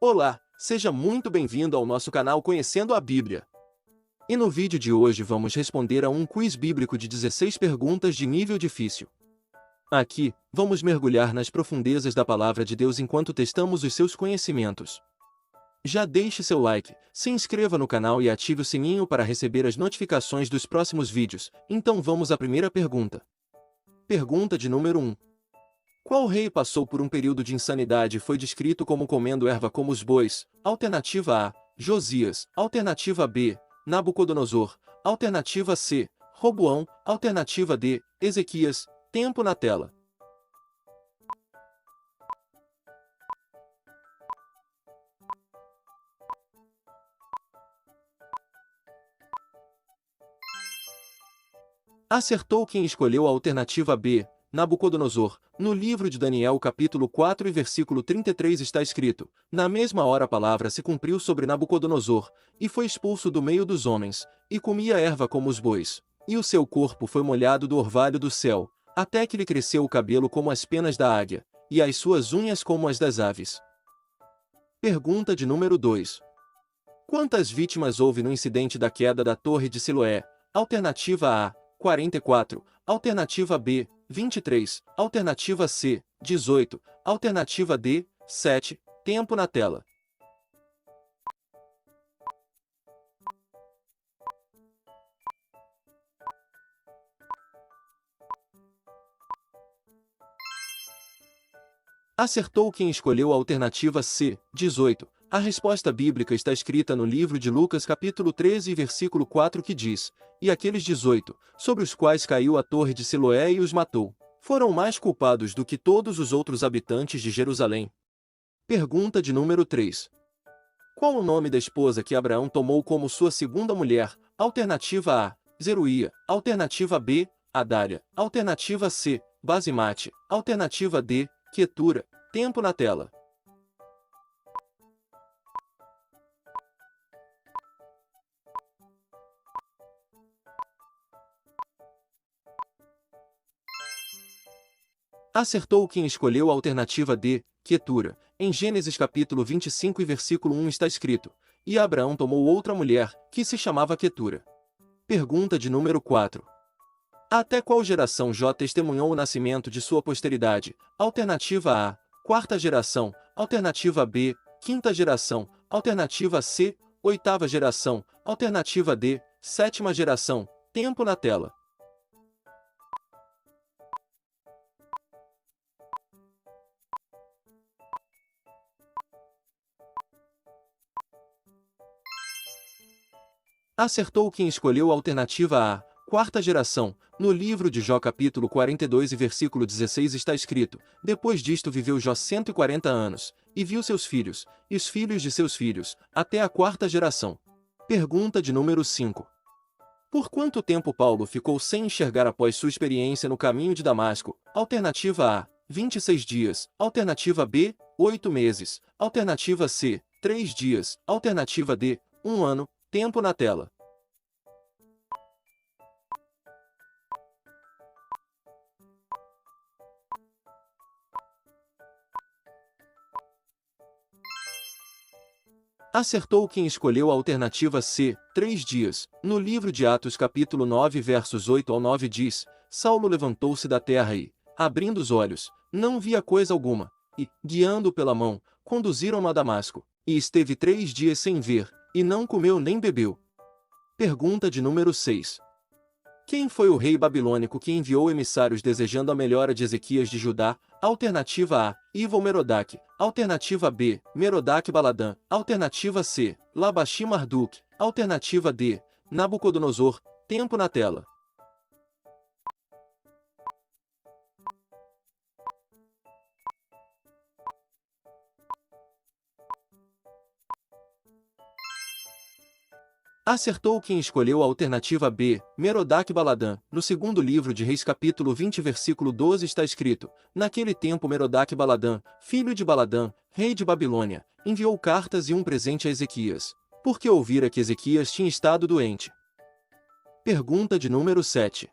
Olá, seja muito bem-vindo ao nosso canal Conhecendo a Bíblia. E no vídeo de hoje vamos responder a um quiz bíblico de 16 perguntas de nível difícil. Aqui, vamos mergulhar nas profundezas da Palavra de Deus enquanto testamos os seus conhecimentos. Já deixe seu like, se inscreva no canal e ative o sininho para receber as notificações dos próximos vídeos. Então vamos à primeira pergunta. Pergunta de número 1. Qual rei passou por um período de insanidade e foi descrito como comendo erva como os bois? Alternativa A, Josias. Alternativa B, Nabucodonosor. Alternativa C, Roboão. Alternativa D, Ezequias. Tempo na tela. Acertou quem escolheu a alternativa B, Nabucodonosor. No livro de Daniel capítulo 4 e versículo 33 está escrito: Na mesma hora a palavra se cumpriu sobre Nabucodonosor, e foi expulso do meio dos homens, e comia erva como os bois. E o seu corpo foi molhado do orvalho do céu, até que lhe cresceu o cabelo como as penas da águia, e as suas unhas como as das aves. Pergunta de número 2. Quantas vítimas houve no incidente da queda da Torre de Siloé? Alternativa A, 44. Alternativa B, 23. Alternativa C, 18. Alternativa D, 7. Tempo na tela. Acertou quem escolheu a alternativa C, 18. A resposta bíblica está escrita no livro de Lucas capítulo 13 versículo 4 que diz: E aqueles 18, sobre os quais caiu a torre de Siloé e os matou, foram mais culpados do que todos os outros habitantes de Jerusalém. Pergunta de número 3. Qual o nome da esposa que Abraão tomou como sua segunda mulher? Alternativa A, Zeruia. Alternativa B, Adária. Alternativa C, Basimate. Alternativa D, Quetura. Tempo na tela. Acertou quem escolheu a alternativa D, Quetura. Em Gênesis capítulo 25 e versículo 1 está escrito: E Abraão tomou outra mulher, que se chamava Quetura. Pergunta de número 4. Até qual geração Jó testemunhou o nascimento de sua posteridade? Alternativa A, quarta geração. Alternativa B, quinta geração. Alternativa C, oitava geração. Alternativa D, sétima geração. Tempo na tela. Acertou quem escolheu a alternativa A, quarta geração. No livro de Jó capítulo 42 e versículo 16 está escrito: Depois disto viveu Jó 140 anos, e viu seus filhos, e os filhos de seus filhos, até a quarta geração. Pergunta de número 5. Por quanto tempo Paulo ficou sem enxergar após sua experiência no caminho de Damasco? Alternativa A, 26 dias. Alternativa B, 8 meses. Alternativa C, 3 dias. Alternativa D, 1 ano. Tempo na tela. Acertou quem escolheu a alternativa C, 3 dias. No livro de Atos capítulo 9 versos 8 ao 9 diz: Saulo levantou-se da terra e, abrindo os olhos, não via coisa alguma, e, guiando-o pela mão, conduziram-no a Damasco, e esteve 3 dias sem ver, e não comeu nem bebeu. Pergunta de número 6. Quem foi o rei babilônico que enviou emissários desejando a melhora de Ezequias de Judá? Alternativa A, Evil-Merodach. Alternativa B, Merodach-Baladã. Alternativa C, Labashim-Marduk. Alternativa D, Nabucodonosor. Tempo na tela. Acertou quem escolheu a alternativa B, Merodach-Baladã. No segundo livro de Reis capítulo 20 versículo 12 está escrito: Naquele tempo Merodach-Baladã, filho de Baladã, rei de Babilônia, enviou cartas e um presente a Ezequias, porque ouvira que Ezequias tinha estado doente. Pergunta de número 7.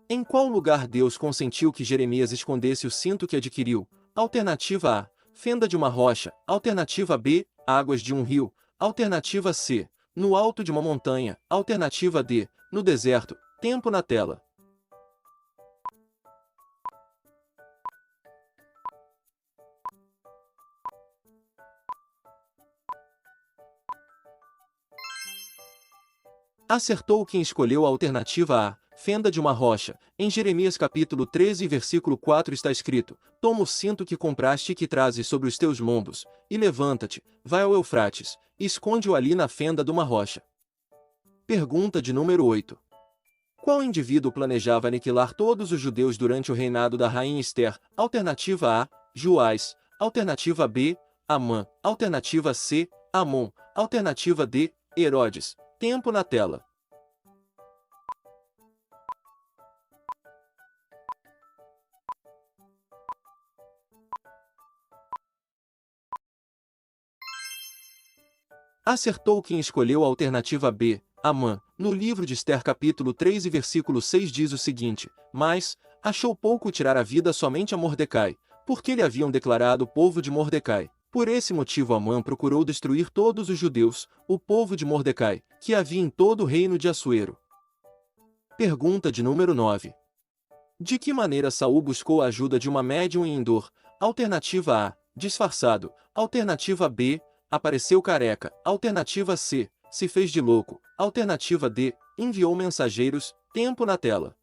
Em qual lugar Deus consentiu que Jeremias escondesse o cinto que adquiriu? Alternativa A, fenda de uma rocha. Alternativa B, águas de um rio. Alternativa C, no alto de uma montanha. Alternativa D, no deserto. Tempo na tela. Acertou quem escolheu a alternativa A, fenda de uma rocha. Em Jeremias capítulo 13, versículo 4 está escrito: Toma o cinto que compraste e que trazes sobre os teus lombos, e levanta-te, vai ao Eufrates, e esconde-o ali na fenda de uma rocha. Pergunta de número 8. Qual indivíduo planejava aniquilar todos os judeus durante o reinado da rainha Ester? Alternativa A, Joás. Alternativa B, Amã. Alternativa C, Amon. Alternativa D, Herodes. Tempo na tela. Acertou quem escolheu a alternativa B, Amã. No livro de Ester capítulo 3 e versículo 6 diz o seguinte: Mas achou pouco tirar a vida somente a Mordecai, porque lhe haviam declarado o povo de Mordecai. Por esse motivo Amã procurou destruir todos os judeus, o povo de Mordecai, que havia em todo o reino de Assuero. Pergunta de número 9. De que maneira Saul buscou a ajuda de uma médium em Endor? Alternativa A, disfarçado. Alternativa B, apareceu careca. Alternativa C, se fez de louco. Alternativa D, enviou mensageiros. Tempo na tela.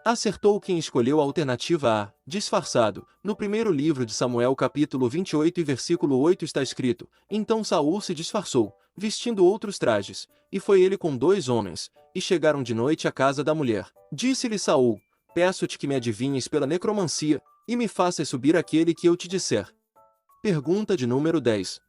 Acertou quem escolheu a alternativa A, disfarçado. No primeiro livro de Samuel capítulo 28 e versículo 8 está escrito: Então Saul se disfarçou, vestindo outros trajes, e foi ele com 2 homens, e chegaram de noite à casa da mulher. Disse-lhe Saul: Peço-te que me adivinhes pela necromancia, e me faças subir aquele que eu te disser. Pergunta de número 10.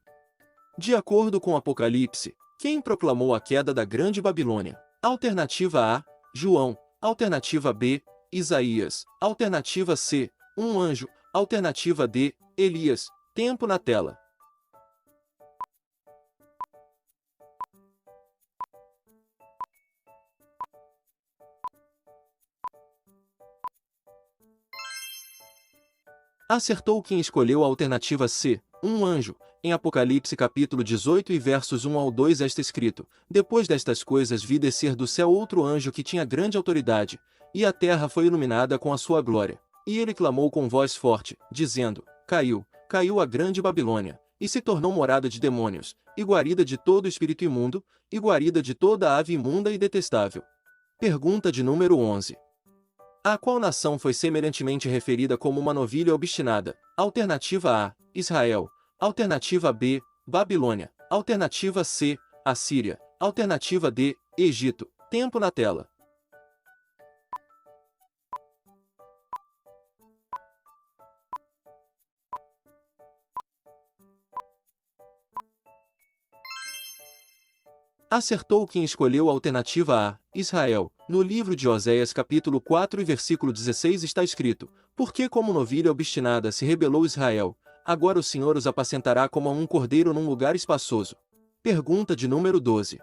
De acordo com Apocalipse, quem proclamou a queda da Grande Babilônia? Alternativa A, João. Alternativa B, Isaías. Alternativa C, um anjo. Alternativa D, Elias. Tempo na tela. Acertou quem escolheu a alternativa C, um anjo. Em Apocalipse capítulo 18 e versos 1 ao 2 está escrito: Depois destas coisas vi descer do céu outro anjo que tinha grande autoridade, e a terra foi iluminada com a sua glória. E ele clamou com voz forte, dizendo: Caiu, caiu a grande Babilônia, e se tornou morada de demônios, e guarida de todo espírito imundo, e guarida de toda ave imunda e detestável. Pergunta de número 11. A qual nação foi semelhantemente referida como uma novilha obstinada? Alternativa A, Israel. Alternativa B, Babilônia. Alternativa C, Assíria. Alternativa D, Egito. Tempo na tela. Acertou quem escolheu a alternativa A, Israel. No livro de Oséias capítulo 4 e versículo 16 está escrito: Porque como novilha obstinada se rebelou Israel, agora o Senhor os apacentará como a um cordeiro num lugar espaçoso. Pergunta de número 12.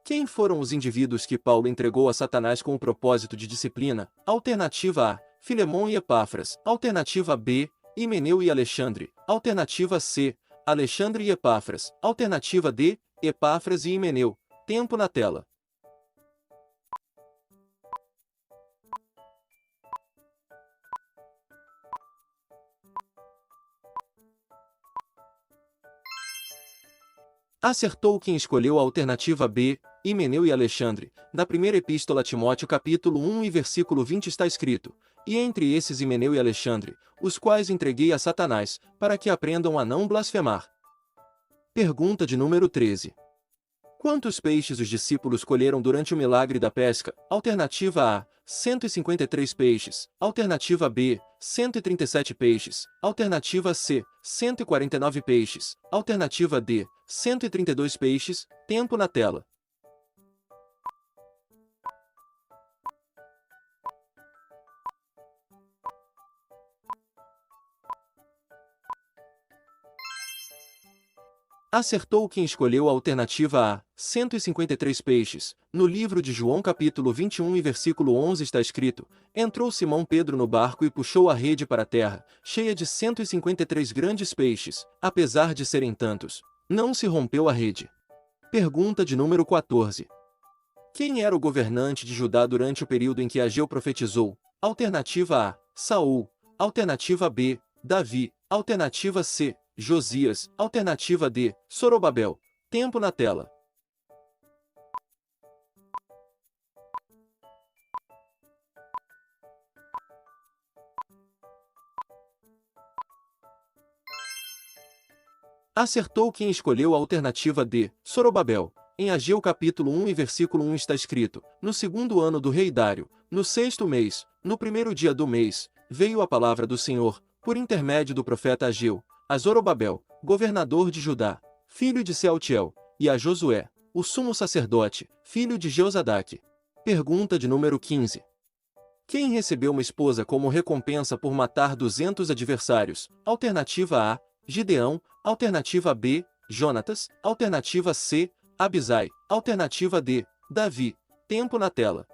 Quem foram os indivíduos que Paulo entregou a Satanás com o propósito de disciplina? Alternativa A, Filemon e Epáfras. Alternativa B, Himeneu e Alexandre. Alternativa C, Alexandre e Epáfras. Alternativa D, Epáfras e Himeneu. Tempo na tela. Acertou quem escolheu a alternativa B, Himeneu e Alexandre. Na primeira epístola a Timóteo capítulo 1 e versículo 20 está escrito: E entre esses Himeneu e Alexandre, os quais entreguei a Satanás, para que aprendam a não blasfemar. Pergunta de número 13. Quantos peixes os discípulos colheram durante o milagre da pesca? Alternativa A, 153 peixes. Alternativa B, 137 peixes. Alternativa C, 149 peixes. Alternativa D, 132 peixes. Tempo na tela. Acertou quem escolheu a alternativa A, 153 peixes. No livro de João capítulo 21 e versículo 11 está escrito: Entrou Simão Pedro no barco e puxou a rede para a terra, cheia de 153 grandes peixes, apesar de serem tantos. Não se rompeu a rede. Pergunta de número 14. Quem era o governante de Judá durante o período em que Ageu profetizou? Alternativa A, Saul. Alternativa B, Davi. Alternativa C, Josias. Alternativa D, Zorobabel. Tempo na tela. Acertou quem escolheu a alternativa D, Zorobabel. Em Ageu capítulo 1 e versículo 1 está escrito: No segundo ano do rei Dário, no sexto mês, no primeiro dia do mês, veio a palavra do Senhor, por intermédio do profeta Ageu, a Zorobabel, governador de Judá, filho de Sealtiel, e a Josué, o sumo sacerdote, filho de Jeozadaque. Pergunta de número 15. Quem recebeu uma esposa como recompensa por matar 200 adversários? Alternativa A, Gideão. Alternativa B, Jonatas. Alternativa C, Abisai. Alternativa D, Davi. Tempo na tela.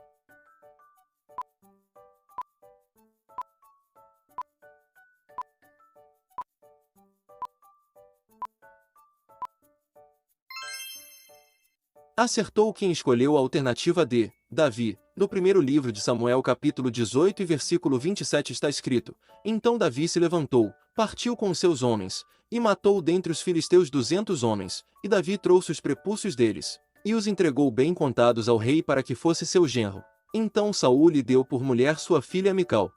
Acertou quem escolheu a alternativa D, Davi. No primeiro livro de Samuel capítulo 18 e versículo 27 está escrito: Então Davi se levantou, partiu com os seus homens, e matou dentre os filisteus 200 homens, e Davi trouxe os prepúcios deles, e os entregou bem contados ao rei para que fosse seu genro. Então Saul lhe deu por mulher sua filha Mical.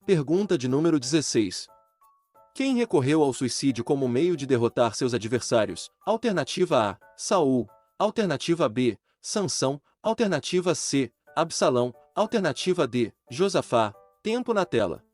Pergunta de número 16. Quem recorreu ao suicídio como meio de derrotar seus adversários? Alternativa A, Saul. Alternativa B, Sansão. Alternativa C, Absalão. Alternativa D, Josafá. Tempo na tela.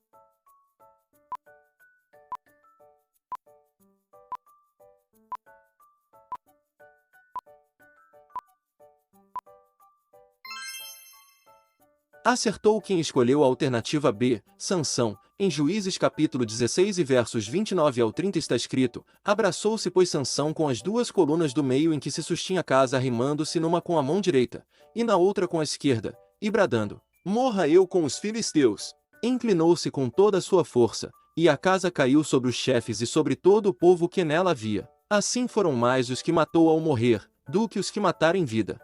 Acertou quem escolheu a alternativa B, Sansão. Em Juízes capítulo 16 e versos 29 ao 30 está escrito: Abraçou-se pois Sansão com as duas colunas do meio em que se sustinha a casa, arrimando-se numa com a mão direita, e na outra com a esquerda, e bradando: Morra eu com os filisteus! Inclinou-se com toda a sua força, e a casa caiu sobre os chefes e sobre todo o povo que nela havia. Assim foram mais os que matou ao morrer, do que os que mataram em vida.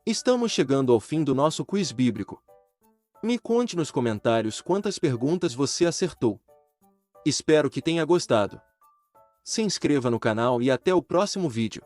Estamos chegando ao fim do nosso quiz bíblico. Me conte nos comentários quantas perguntas você acertou. Espero que tenha gostado. Se inscreva no canal e até o próximo vídeo.